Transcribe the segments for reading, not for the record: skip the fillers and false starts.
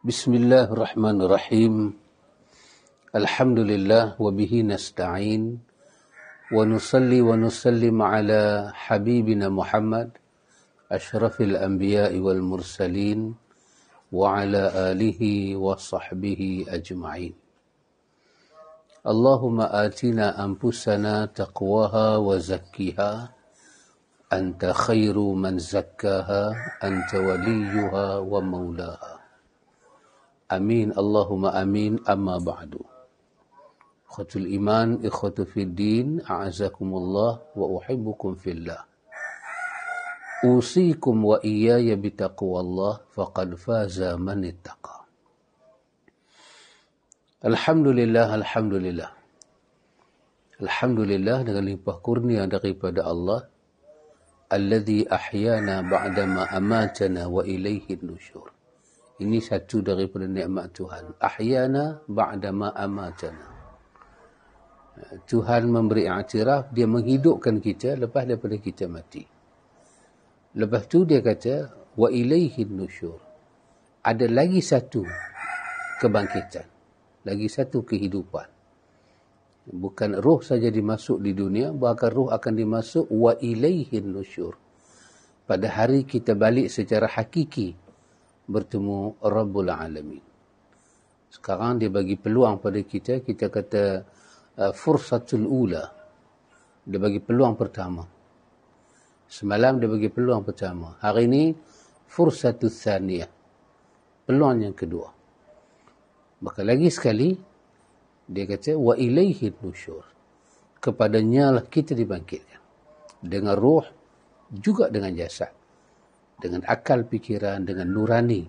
Bismillahirrahmanirrahim. Alhamdulillah wa bihi nasta'in wa nusalli wa nusallim ala habibina Muhammad asyrafil anbiya'i wal mursalin wa ala alihi wa sahbihi ajma'in. Allahumma atina anfusana taqwaha wa zakkiha anta khairu man zakkaha anta waliyuha wa maulaha. Amin, Allahumma amin, amma ba'du. Ikhwatul iman, ikhwatu fid din, a'azakumullah wa uhibbukum fillah. Usikum wa iyaya bitaqwallah faqad faza man ittaqa. Alhamdulillah, alhamdulillah. Alhamdulillah dengan limpah kurnia daripada Allah, alladzi ahyana ba'dama amatana wa ilaihi nusyur. Ini satu daripada nikmat Tuhan. Ahyana ba'dama amatana. Tuhan memberi iktiraf, dia menghidupkan kita lepas daripada kita mati. Lepas tu dia kata, wa ilaihi nusyur. Ada lagi satu kebangkitan. Lagi satu kehidupan. Bukan roh saja dimasuk di dunia, bahkan roh akan dimasuk wa ilaihi nusyur. Pada hari kita balik secara hakiki bertemu Rabbul Alamin. Sekarang dia bagi peluang pada kita, kita kata fursatul ula. Dia bagi peluang pertama. Semalam dia bagi peluang pertama. Hari ini fursatul thaniyah. Peluang yang kedua. Maka lagi sekali dia kata wa ilaihi nusyur. Kepadanya lah kita dibangkitkan. Dengan roh juga dengan jasad. Dengan akal fikiran, dengan nurani,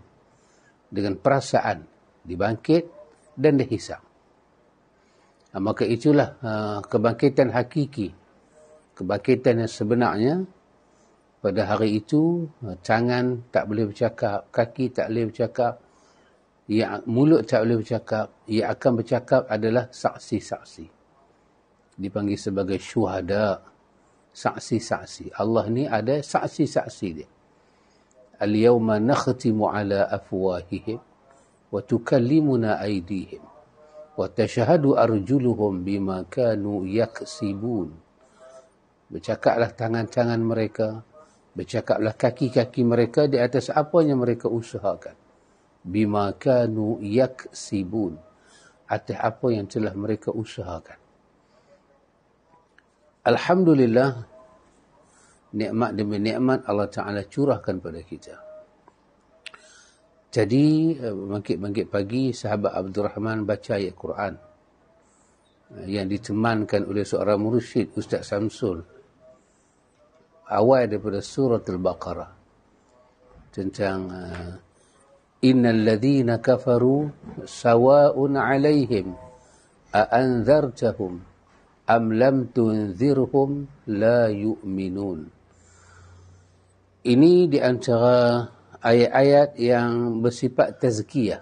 dengan perasaan, dibangkit dan dihisap. Maka itulah kebangkitan hakiki, kebangkitan yang sebenarnya. Pada hari itu, tangan tak boleh bercakap, kaki tak boleh bercakap, mulut tak boleh bercakap, yang akan bercakap adalah saksi-saksi. Dipanggil sebagai syuhada, saksi-saksi. Allah ni ada saksi-saksi dia. Al-yawma nakhtimu ala afwahihim wa tukallimuna aydihim wa tashhadu arjuluhum bima kanu yaksibun. Bercakaplah tangan-tangan mereka, bercakaplah kaki-kaki mereka di atas apa yang mereka usahakan. Bima kanu yaksibun, atas apa yang telah mereka usahakan. Alhamdulillah, nikmat demi nikmat Allah Ta'ala curahkan pada kita. Jadi, bangkit-bangkit pagi, sahabat Abdul Rahman baca ayat Quran yang ditemankan oleh seorang mursyid, Ustaz Samsul. Awal daripada surah Al-Baqarah. Tentang innal ladhina kafaru sawa'un alaihim a'anzartahum am lam tunzirhum la yu'minun. Ini di antara ayat-ayat yang bersifat tazkiyah.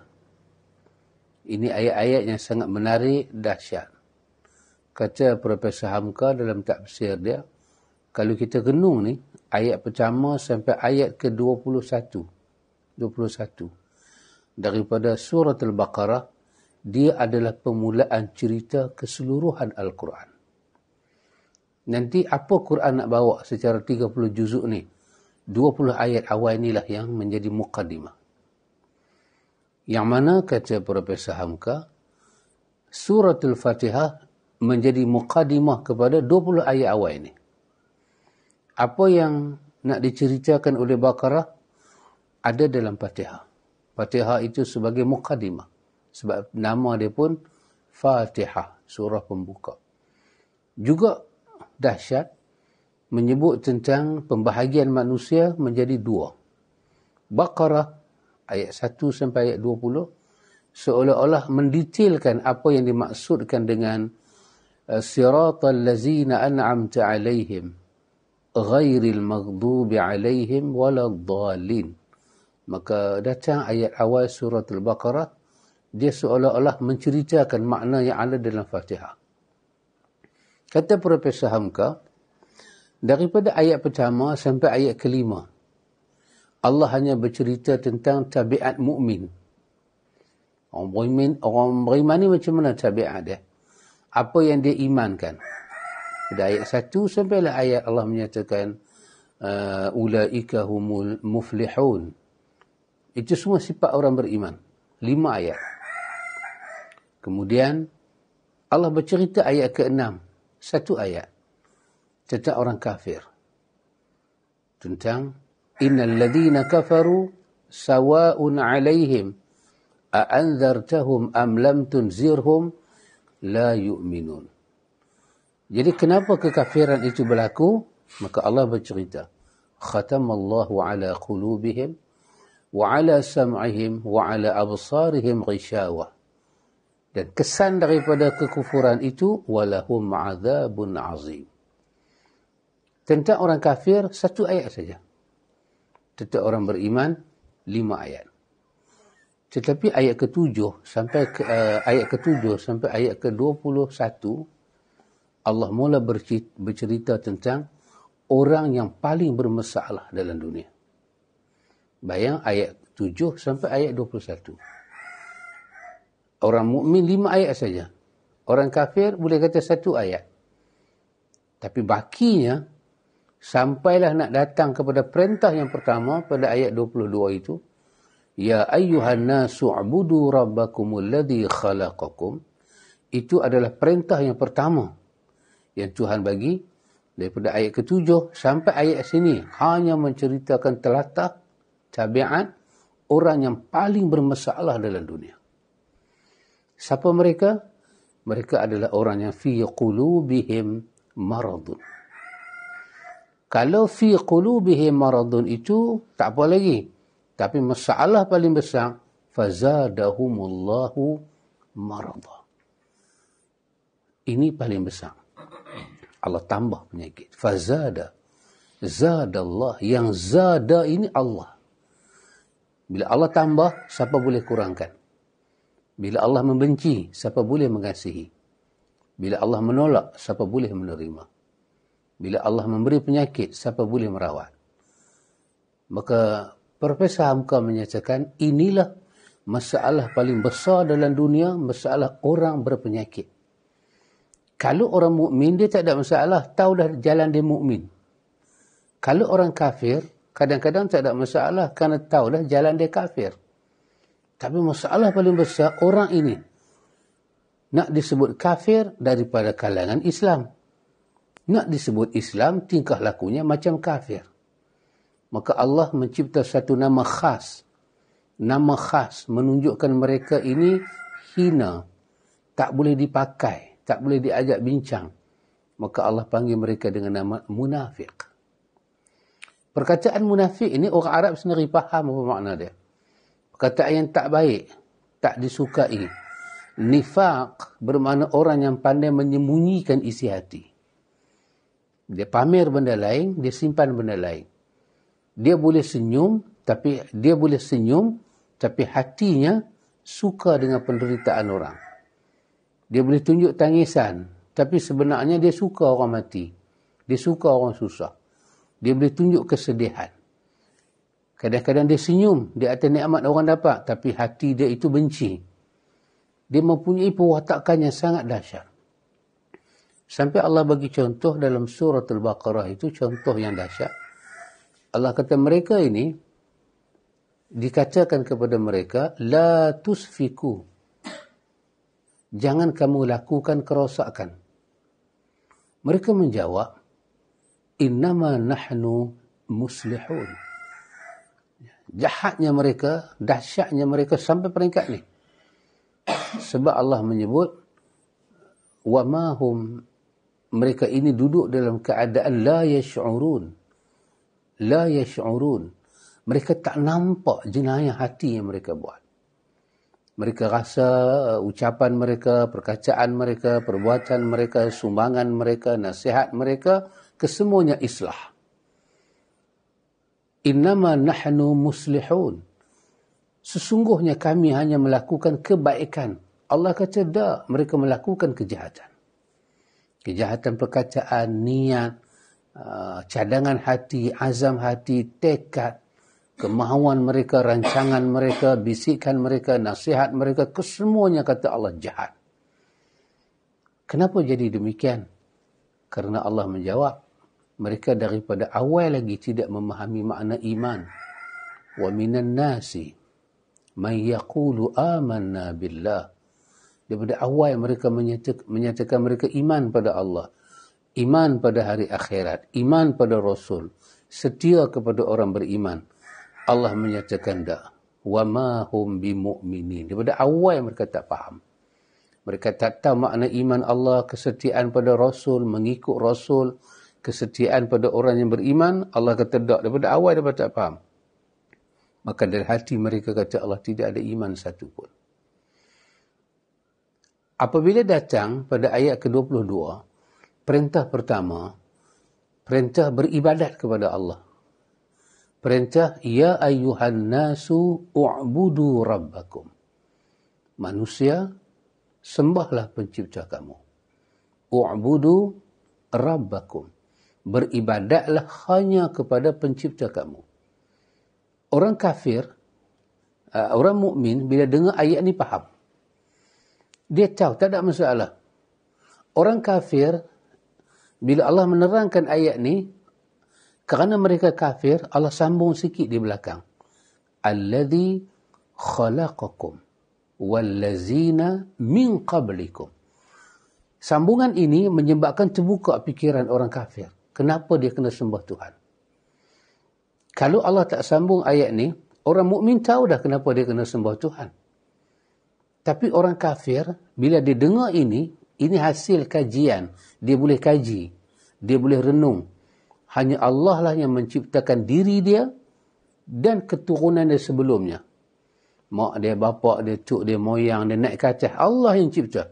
Ini ayat-ayat yang sangat menarik, dahsyat. Kata Profesor Hamka dalam tafsir dia, kalau kita renung ni, ayat pertama sampai ayat ke-21. 21. Daripada surah Al-Baqarah, dia adalah permulaan cerita keseluruhan Al-Quran. Nanti apa Quran nak bawa secara 30 juzuk ni? 20 ayat awal inilah yang menjadi muqaddimah. Yang mana kata Profesor Hamka, surah Al-Fatihah menjadi muqaddimah kepada 20 ayat awal ini. Apa yang nak diceritakan oleh Baqarah ada dalam Fatihah. Fatihah itu sebagai muqaddimah. Sebab nama dia pun Fatihah, surah pembuka. Juga dahsyat, menyebut tentang pembahagian manusia menjadi dua. Baqarah ayat 1 sampai ayat 20 seolah-olah mendetailkan apa yang dimaksudkan dengan siratal ladzina an'amta alaihim ghairil maghdubi alaihim waladdallin. Maka datang ayat awal surah Al-Baqarah, dia seolah-olah menceritakan makna yang ada dalam Fatihah. Kata Profesor Hamka, daripada ayat pertama sampai ayat kelima, Allah hanya bercerita tentang tabiat mukmin. Orang beriman ni macam mana tabiat dia? Apa yang dia imankan? Pada ayat 1 sampailah ayat Allah menyatakan ulaika humul muflihun. Itu semua sifat orang beriman. 5 ayat. Kemudian Allah bercerita ayat ke-6, 1 ayat tentang orang kafir. Tentang innal ladzina kafaru sawa'un 'alaihim a'anzartahum am lam tunzirhum la yu'minun. Jadi kenapa kekafiran itu berlaku? Maka Allah bercerita, khatamallahu ala qulubihim wa ala sam'ihim wa ala absarihim ghishawah. Dan kesan daripada kekufuran itu, walahum azabun azim. Tentang orang kafir, 1 ayat saja. Tentang orang beriman, 5 ayat. Tetapi ayat ke-7 sampai ayat ke-7 sampai ayat ke-21, Allah mula bercerita tentang orang yang paling bermasalah dalam dunia. Bayang ayat 7 sampai ayat 21. Orang mukmin 5 ayat saja. Orang kafir boleh kata 1 ayat. Tapi bakinya, sampailah nak datang kepada perintah yang pertama pada ayat 22 itu, ya ayyuhan nasu ubudu rabbakumul ladzi khalaqakum. Itu adalah perintah yang pertama yang Tuhan bagi. Daripada ayat ke-7 sampai ayat sini hanya menceritakan telatah tabiat orang yang paling bermasalah dalam dunia. Siapa mereka? Mereka adalah orang yang fi qulubihim maradun. Kalau fi qulubihim maradun itu tak apa lagi. Tapi masalah paling besar, fazadahumullahu marada. Ini paling besar. Allah tambah penyakit. Fazada. Zadallah. Yang zada ini Allah. Bila Allah tambah, siapa boleh kurangkan? Bila Allah membenci, siapa boleh mengasihi? Bila Allah menolak, siapa boleh menerima? Bila Allah memberi penyakit, siapa boleh merawat? Maka Profesor Hamka menyatakan inilah masalah paling besar dalam dunia, masalah orang berpenyakit. Kalau orang mukmin dia tak ada masalah, tahu dah jalan dia mukmin. Kalau orang kafir, kadang-kadang tak ada masalah kerana tahu dah jalan dia kafir. Tapi masalah paling besar, orang ini nak disebut kafir daripada kalangan Islam. Nak disebut Islam, tingkah lakunya macam kafir. Maka Allah mencipta satu nama khas. Nama khas menunjukkan mereka ini hina. Tak boleh dipakai. Tak boleh diajak bincang. Maka Allah panggil mereka dengan nama munafik. Perkataan munafik ini orang Arab sendiri faham apa makna dia. Perkataan yang tak baik. Tak disukai. Nifaq bermakna orang yang pandai menyembunyikan isi hati. Dia pamer benda lain, dia simpan benda lain. Dia boleh senyum, tapi hatinya suka dengan penderitaan orang. Dia boleh tunjuk tangisan, tapi sebenarnya dia suka orang mati. Dia suka orang susah. Dia boleh tunjuk kesedihan. Kadang-kadang dia senyum di atas nikmat orang dapat, tapi hati dia itu benci. Dia mempunyai perwatakan yang sangat dahsyat. Sampai Allah bagi contoh dalam surah Al-Baqarah itu, contoh yang dahsyat. Allah kata mereka ini, dikatakan kepada mereka, la tusfiku. Jangan kamu lakukan kerosakan. Mereka menjawab, innama nahnu muslihun. Jahatnya mereka, dahsyatnya mereka sampai peringkat ni. Sebab Allah menyebut, wa ma hum, mereka ini duduk dalam keadaan la yash'urun. La yash'urun. Mereka tak nampak jenayah hati yang mereka buat. Mereka rasa ucapan mereka, perkataan mereka, perbuatan mereka, sumbangan mereka, nasihat mereka, kesemuanya islah. Innama nahnu muslihun. Sesungguhnya kami hanya melakukan kebaikan. Allah kata dah, mereka melakukan kejahatan. Kejahatan perkataan, niat, cadangan hati, azam hati, tekad, kemahuan mereka, rancangan mereka, bisikan mereka, nasihat mereka, kesemuanya kata Allah jahat. Kenapa jadi demikian? Karena Allah menjawab, mereka daripada awal lagi tidak memahami makna iman. Wa minan nasi man yaqulu amanna billah. Daripada awal mereka menyatakan mereka iman pada Allah, iman pada hari akhirat, iman pada Rasul, setia kepada orang beriman. Allah menyatakan tak. Wa ma hum bimu'minin. Daripada awal mereka tak faham. Mereka tak tahu makna iman Allah, kesetiaan pada Rasul, mengikut Rasul, kesetiaan pada orang yang beriman. Allah kata tak. Daripada awal mereka tak faham. Maka dari hati mereka kata Allah tidak ada iman satu pun. Apabila datang pada ayat ke-22, perintah pertama, perintah beribadat kepada Allah. Perintah, ya ayyuhan nasu u'budu rabbakum. Manusia, sembahlah pencipta kamu. U'budu rabbakum. Beribadatlah hanya kepada pencipta kamu. Orang kafir, orang mukmin bila dengar ayat ni faham. Dia tahu, tak ada masalah. Orang kafir, bila Allah menerangkan ayat ni, kerana mereka kafir, Allah sambung sikit di belakang. Alladhi khalaqakum wallazina min qablikum. Sambungan ini menyebabkan terbuka fikiran orang kafir. Kenapa dia kena sembah Tuhan? Kalau Allah tak sambung ayat ni, orang mukmin tahu dah kenapa dia kena sembah Tuhan. Tapi orang kafir, bila dia dengar ini hasil kajian. Dia boleh kaji. Dia boleh renung. Hanya Allah lah yang menciptakan diri dia dan keturunan dia sebelumnya. Mak dia, bapak dia, cuk dia, moyang dia, naik ke atas. Allah yang cipta.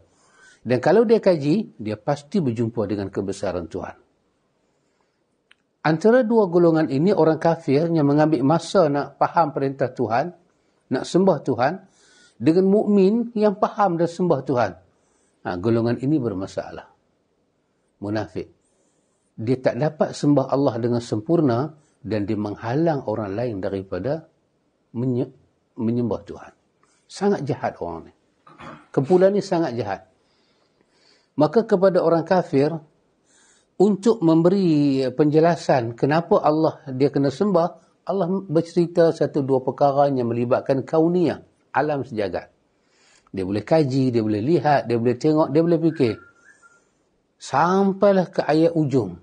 Dan kalau dia kaji, dia pasti berjumpa dengan kebesaran Tuhan. Antara dua golongan ini, orang kafir yang mengambil masa nak faham perintah Tuhan, nak sembah Tuhan, dengan mukmin yang faham dan sembah Tuhan. Golongan ini bermasalah. Munafik. Dia tak dapat sembah Allah dengan sempurna dan dia menghalang orang lain daripada menyembah Tuhan. Sangat jahat orang ni. Kumpulan ni sangat jahat. Maka kepada orang kafir, untuk memberi penjelasan kenapa Allah dia kena sembah, Allah bercerita satu dua perkara yang melibatkan kauniyah, alam sejagat. Dia boleh kaji, dia boleh lihat, dia boleh tengok, dia boleh fikir. Sampailah ke ayat ujung.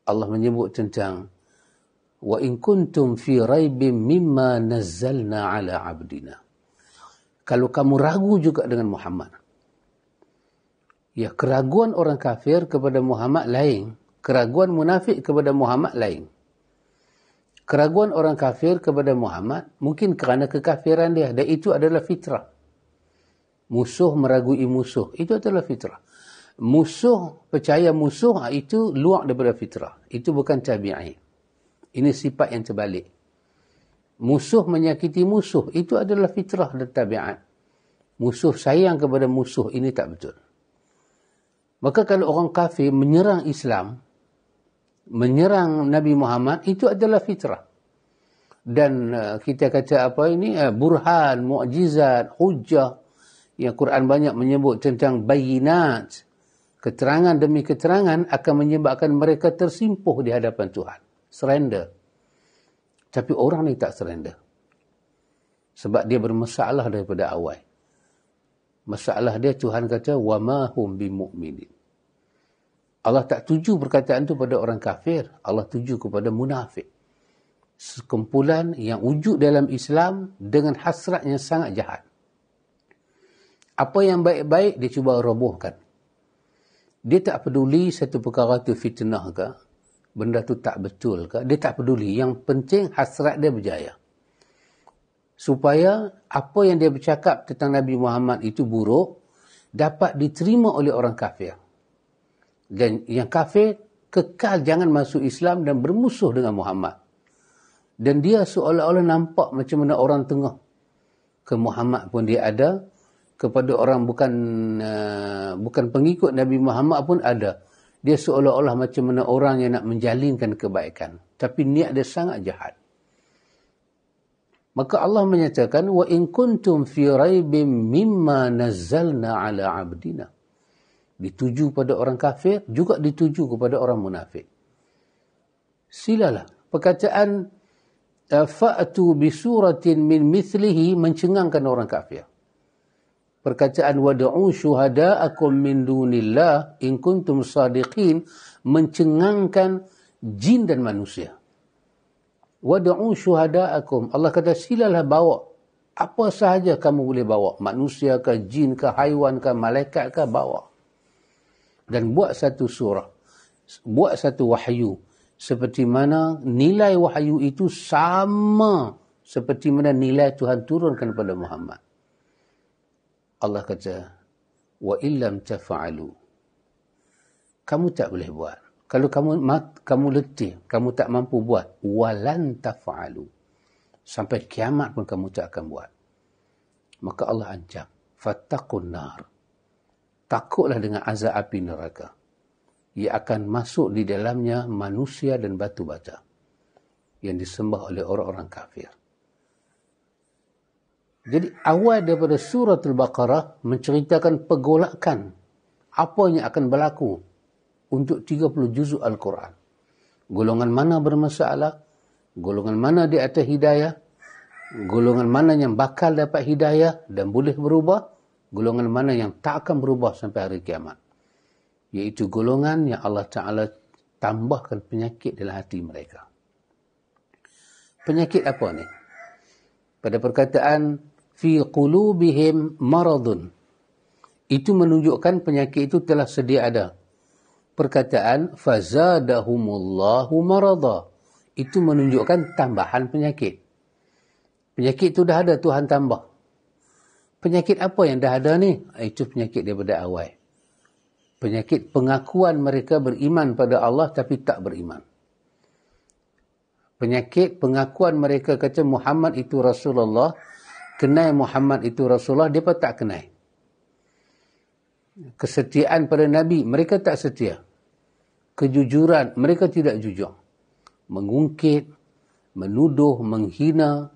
Allah menyebut tentang wa in kuntum fi raibim mimma nazzalna ala abdina. Kalau kamu ragu juga dengan Muhammad. Ya, keraguan orang kafir kepada Muhammad lain. Keraguan munafik kepada Muhammad lain. Keraguan orang kafir kepada Muhammad mungkin kerana kekafiran dia. Dan itu adalah fitrah. Musuh meragui musuh. Itu adalah fitrah. Musuh, percaya musuh, itu luar daripada fitrah. Itu bukan tabi'i. Ini sifat yang terbalik. Musuh menyakiti musuh. Itu adalah fitrah dan tabiat. Musuh sayang kepada musuh. Ini tak betul. Maka kalau orang kafir menyerang Islam, menyerang Nabi Muhammad, itu adalah fitrah. Dan kita kata apa ini? Burhan, mu'jizat, hujjah. Yang Quran banyak menyebut tentang bayinat. Keterangan demi keterangan akan menyebabkan mereka tersimpuh di hadapan Tuhan. Surrender. Tapi orang ni tak surrender. Sebab dia bermasalah daripada awal. Masalah dia Tuhan kata, وَمَا هُمْ بِمُؤْمِنِينَ. Allah tak tuju perkataan itu pada orang kafir. Allah tuju kepada munafik. Sekumpulan yang wujud dalam Islam dengan hasrat yang sangat jahat. Apa yang baik-baik dia cuba robohkan. Dia tak peduli satu perkara itu fitnah ke, benda tu tak betul ke, dia tak peduli. Yang penting hasrat dia berjaya. Supaya apa yang dia bercakap tentang Nabi Muhammad itu buruk, dapat diterima oleh orang kafir. Dan yang kafir kekal jangan masuk Islam dan bermusuh dengan Muhammad. Dan dia seolah-olah nampak macam mana orang tengah. Ke Muhammad pun dia ada, kepada orang bukan pengikut Nabi Muhammad pun ada. Dia seolah-olah macam mana orang yang nak menjalinkan kebaikan. Tapi niat dia sangat jahat. Maka Allah menyatakan, wa in kuntum fi raibim mimma nazzalna ala abdina. Dituju pada orang kafir, juga dituju kepada orang munafik. Silalah. Perkataan fa'atu bisuratin min mithlihi mencengangkan orang kafir. Perkataan wad'u syuhada'akum min dunillah in kuntum sadiqin mencengangkan jin dan manusia. Wad'u syuhada'akum. Allah kata silalah bawa apa sahaja kamu boleh bawa. Manusia ke, jin ke, haiwan ke, malaikat ke, bawa. Dan buat satu surah. Buat satu wahyu. Seperti mana nilai wahyu itu sama seperti mana nilai Tuhan turunkan kepada Muhammad. Allah kata, wa illam tafa'alu. Kamu tak boleh buat. Kalau kamu letih, kamu tak mampu buat, walan tafa'alu. Sampai kiamat pun kamu tak akan buat. Maka Allah ancam, fattaqun nar. Takutlah dengan azab api neraka. Ia akan masuk di dalamnya manusia dan batu bata yang disembah oleh orang-orang kafir. Jadi awal daripada surah Al-Baqarah menceritakan pergolakan apa yang akan berlaku untuk 30 juzuk Al-Quran. Golongan mana bermasalah, golongan mana di atas hidayah, golongan mana yang bakal dapat hidayah dan boleh berubah, golongan mana yang tak akan berubah sampai hari kiamat. Iaitu golongan yang Allah Ta'ala tambahkan penyakit dalam hati mereka. Penyakit apa ni? Pada perkataan fi qulubihim maradun, itu menunjukkan penyakit itu telah sedia ada. Perkataan fazadahumullahu marada, itu menunjukkan tambahan penyakit. Penyakit itu dah ada, Tuhan tambah. Penyakit apa yang dah ada ni? Itu penyakit daripada awal. Penyakit pengakuan mereka beriman pada Allah tapi tak beriman. Penyakit pengakuan mereka kata Muhammad itu Rasulullah, kenal Muhammad itu Rasulullah, mereka tak kenal. Kesetiaan pada Nabi, mereka tak setia. Kejujuran, mereka tidak jujur. Mengungkit, menuduh, menghina.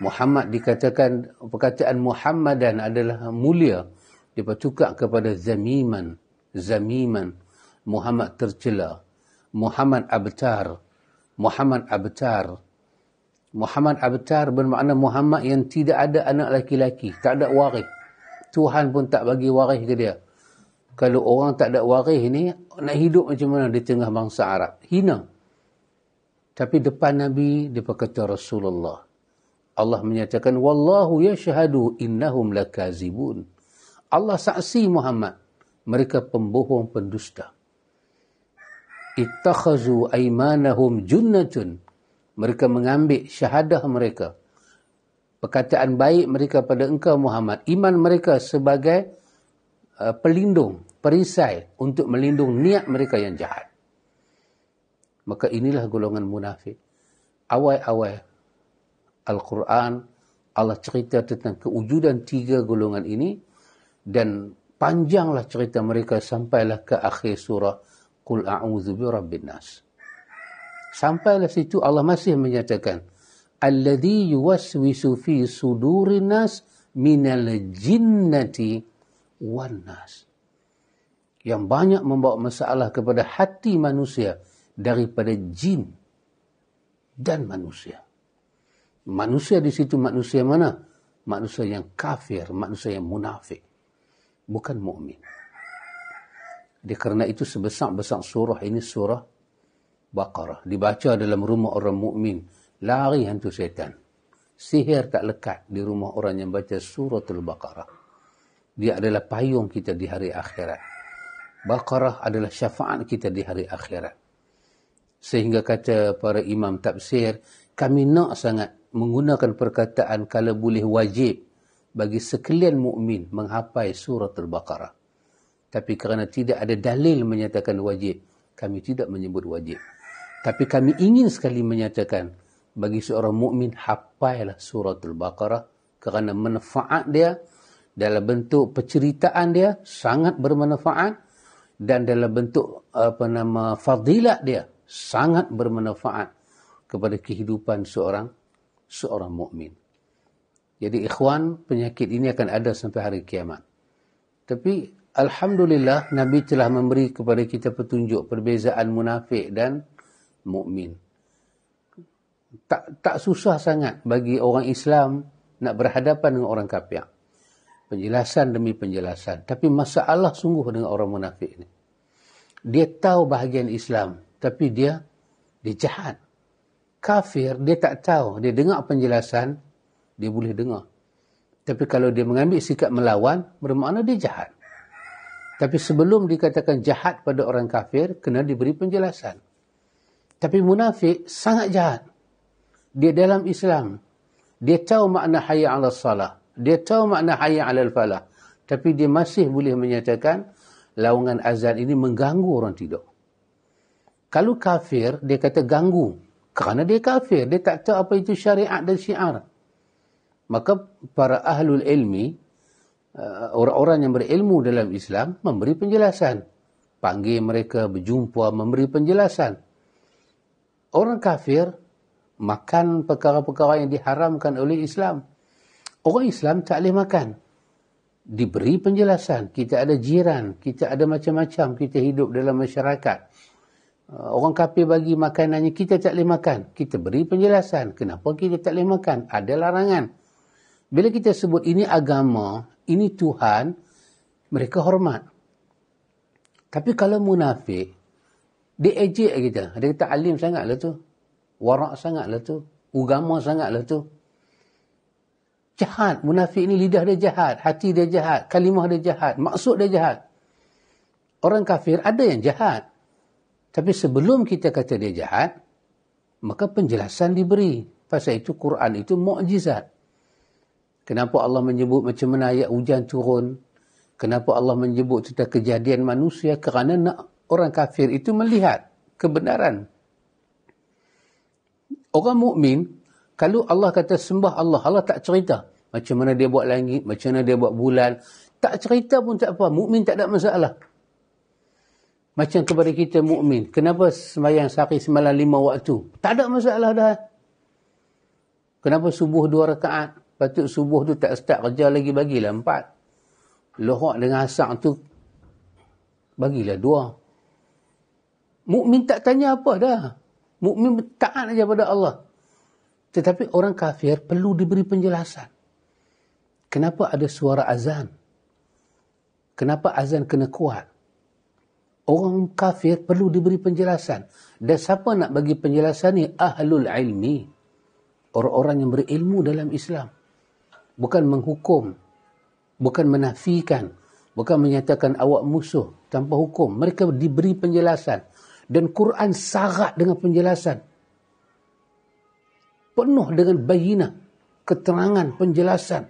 Muhammad dikatakan, perkataan Muhammadan adalah mulia. Dia tukar kepada zamiman. Zamiman. Muhammad tercela. Muhammad abtar. Muhammad abtar. Muhammad abtar bermakna Muhammad yang tidak ada anak laki-laki. Tak ada waris. Tuhan pun tak bagi waris ke dia. Kalau orang tak ada waris ni, nak hidup macam mana di tengah bangsa Arab? Hina. Tapi depan Nabi, dia berkata Rasulullah. Allah menyatakan, wallahu yashhadu innahum lakazibun. Allah saksi Muhammad. Mereka pembohong, pendusta. Ittakhazu aymanahum junnatun. Mereka mengambil syahadah mereka. Perkataan baik mereka pada engkau Muhammad. Iman mereka sebagai pelindung, perisai untuk melindung niat mereka yang jahat. Maka inilah golongan munafik. Awal-awal Al-Quran, Allah cerita tentang kewujudan 3 golongan ini dan panjanglah cerita mereka sampailah ke akhir surah Qul a'udzu birabbin nas. Sampailah situ Allah masih menyatakan alladzi yuwaswisu fi sudurin nas minal jinnati wan nas. Yang banyak membawa masalah kepada hati manusia daripada jin dan manusia. Manusia di situ manusia mana? Manusia yang kafir, manusia yang munafik. Bukan mukmin. Kerana itu sebesar-besar surah ini surah Baqarah. Dibaca dalam rumah orang mukmin, lari hantu syaitan. Sihir tak lekat di rumah orang yang baca suratul Baqarah. Dia adalah payung kita di hari akhirat. Baqarah adalah syafaat kita di hari akhirat. Sehingga kata para imam tafsir, kami nak sangat menggunakan perkataan kalau boleh wajib bagi sekalian mukmin menghafal surah Al-Baqarah. Tapi kerana tidak ada dalil menyatakan wajib, kami tidak menyebut wajib. Tapi kami ingin sekali menyatakan bagi seorang mukmin hafallah surah Al-Baqarah kerana manfaat dia dalam bentuk penceritaan dia sangat bermanfaat dan dalam bentuk fadilat dia sangat bermanfaat kepada kehidupan seorang mukmin. Jadi ikhwan, penyakit ini akan ada sampai hari kiamat. Tapi alhamdulillah Nabi telah memberi kepada kita petunjuk perbezaan munafik dan mukmin. Tak susah sangat bagi orang Islam nak berhadapan dengan orang kafir. Penjelasan demi penjelasan. Tapi masalah sungguh dengan orang munafik ni. Dia tahu bahagian Islam, tapi dia jahat. Kafir, dia tak tahu. Dia dengar penjelasan, dia boleh dengar. Tapi kalau dia mengambil sikap melawan, bermakna dia jahat. Tapi sebelum dikatakan jahat pada orang kafir, kena diberi penjelasan. Tapi munafik sangat jahat. Dia dalam Islam. Dia tahu makna hayya 'alas salah. Dia tahu makna hayya 'alal falah. Tapi dia masih boleh menyatakan lawangan azan ini mengganggu orang tidur. Kalau kafir, dia kata ganggu. Kerana dia kafir. Dia tak tahu apa itu syariat dan syiar. Maka para ahlul ilmi, orang-orang yang berilmu dalam Islam, memberi penjelasan. Panggil mereka, berjumpa, memberi penjelasan. Orang kafir makan perkara-perkara yang diharamkan oleh Islam. Orang Islam tak boleh makan. Diberi penjelasan. Kita ada jiran, kita ada macam-macam, kita hidup dalam masyarakat. Orang kafir bagi makanannya, kita tak boleh makan. Kita beri penjelasan. Kenapa kita tak boleh makan? Ada larangan. Bila kita sebut ini agama, ini Tuhan, mereka hormat. Tapi kalau munafik, dia ejek kita. Dia kata alim sangatlah tu. Warak sangatlah tu. Ugama sangatlah tu. Jahat. Munafik ni lidah dia jahat. Hati dia jahat. Kalimah dia jahat. Maksud dia jahat. Orang kafir ada yang jahat. Tapi sebelum kita kata dia jahat, maka penjelasan diberi. Pasal itu Quran itu mukjizat. Kenapa Allah menyebut macam mana ayat hujan turun? Kenapa Allah menyebut tentang kejadian manusia? Kerana nak orang kafir itu melihat kebenaran. Orang mukmin, kalau Allah kata sembah Allah, Allah tak cerita macam mana dia buat langit, macam mana dia buat bulan. Tak cerita pun tak apa. Mukmin tak ada masalah. Macam kepada kita mukmin, kenapa sembahyang sehari semalam 5 waktu? Tak ada masalah dah. Kenapa subuh 2 rakaat? Patut subuh tu tak start kerja lagi, bagilah 4. Lohak dengan asar tu, bagilah 2. Mukmin tak tanya apa dah. Mukmin taat aja pada Allah. Tetapi orang kafir perlu diberi penjelasan. Kenapa ada suara azan? Kenapa azan kena kuat? Orang kafir perlu diberi penjelasan. Dan siapa nak bagi penjelasan ni? Ahlul ilmi. Orang-orang yang berilmu dalam Islam. Bukan menghukum. Bukan menafikan. Bukan menyatakan awak musuh tanpa hukum. Mereka diberi penjelasan. Dan Quran syarat dengan penjelasan. Penuh dengan bayinah. Keterangan, penjelasan.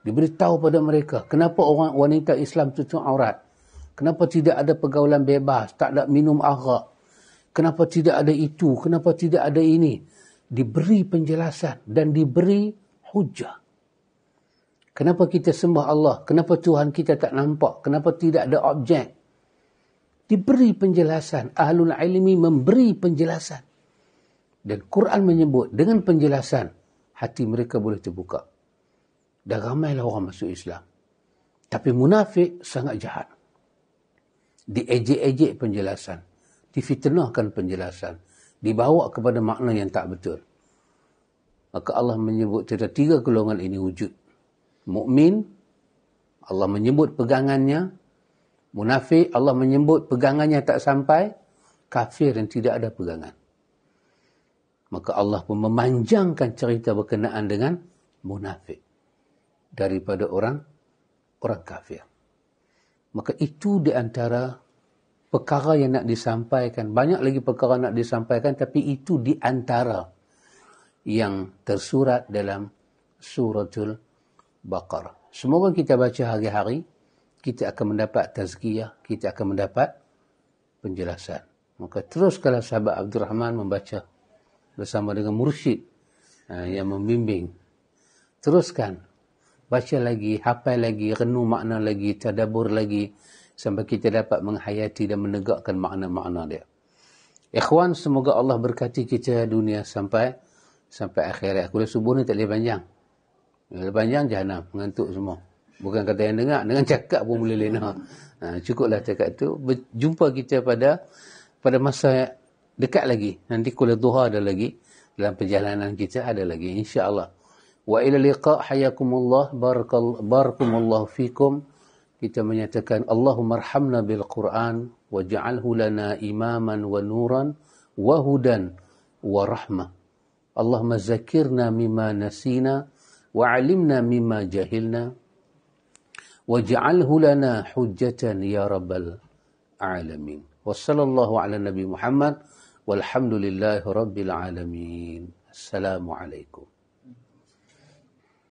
Diberitahu pada mereka. Kenapa orang wanita Islam tutup aurat? Kenapa tidak ada pergaulan bebas? Tak ada minum arak? Kenapa tidak ada itu? Kenapa tidak ada ini? Diberi penjelasan. Dan diberi hujah. Kenapa kita sembah Allah? Kenapa Tuhan kita tak nampak? Kenapa tidak ada objek? Diberi penjelasan. Ahlul ilmi memberi penjelasan. Dan Quran menyebut dengan penjelasan, hati mereka boleh terbuka. Dan ramailah orang masuk Islam. Tapi munafik sangat jahat. Diejek-ejek penjelasan. Difitnahkan penjelasan. Dibawa kepada makna yang tak betul. Maka Allah menyebut tentang 3 golongan ini wujud. Mukmin, Allah menyebut pegangannya. Munafik, Allah menyebut pegangannya tak sampai. Kafir yang tidak ada pegangan. Maka Allah pun memanjangkan cerita berkenaan dengan munafik. Daripada orang kafir. Maka itu di antara perkara yang nak disampaikan. Banyak lagi perkara nak disampaikan. Tapi itu di antara yang tersurat dalam suratul Baqarah. Semoga kita baca hari-hari. Kita akan mendapat tazkiyah, kita akan mendapat penjelasan. Maka terus kalau sahabat Abdul Rahman membaca bersama dengan mursyid yang membimbing. Teruskan, baca lagi, hafal lagi, renung makna lagi, tadabbur lagi. sampai kita dapat menghayati dan menegakkan makna-makna dia. Ikhwan, semoga Allah berkati kita dunia sampai akhirat. Kuliah subuh ni tak boleh panjang. Kalau panjang jahanam, mengantuk semua. Bukan kata yang dengar, dengan cakap pun boleh lena. Cukuplah cakap tu. Jumpa kita pada masa dekat lagi. Nanti kuliah duha ada lagi. Dalam perjalanan kita ada lagi, insya-Allah. Wa ila liqa, hayakumullah, barakumullah fikum. Kita menyatakan Allahumma arhamna bil Quran waj'alhu lana imaman wa nuran wa hudan wa rahmah. Allahumma zakirna mimma nasina wa 'allimna mimma jahilna waj'alhu lana hujjatan ya rabbal alamin. Wassallallahu ala nabi Muhammad walhamdulillahi rabbil alamin. Assalamualaikum.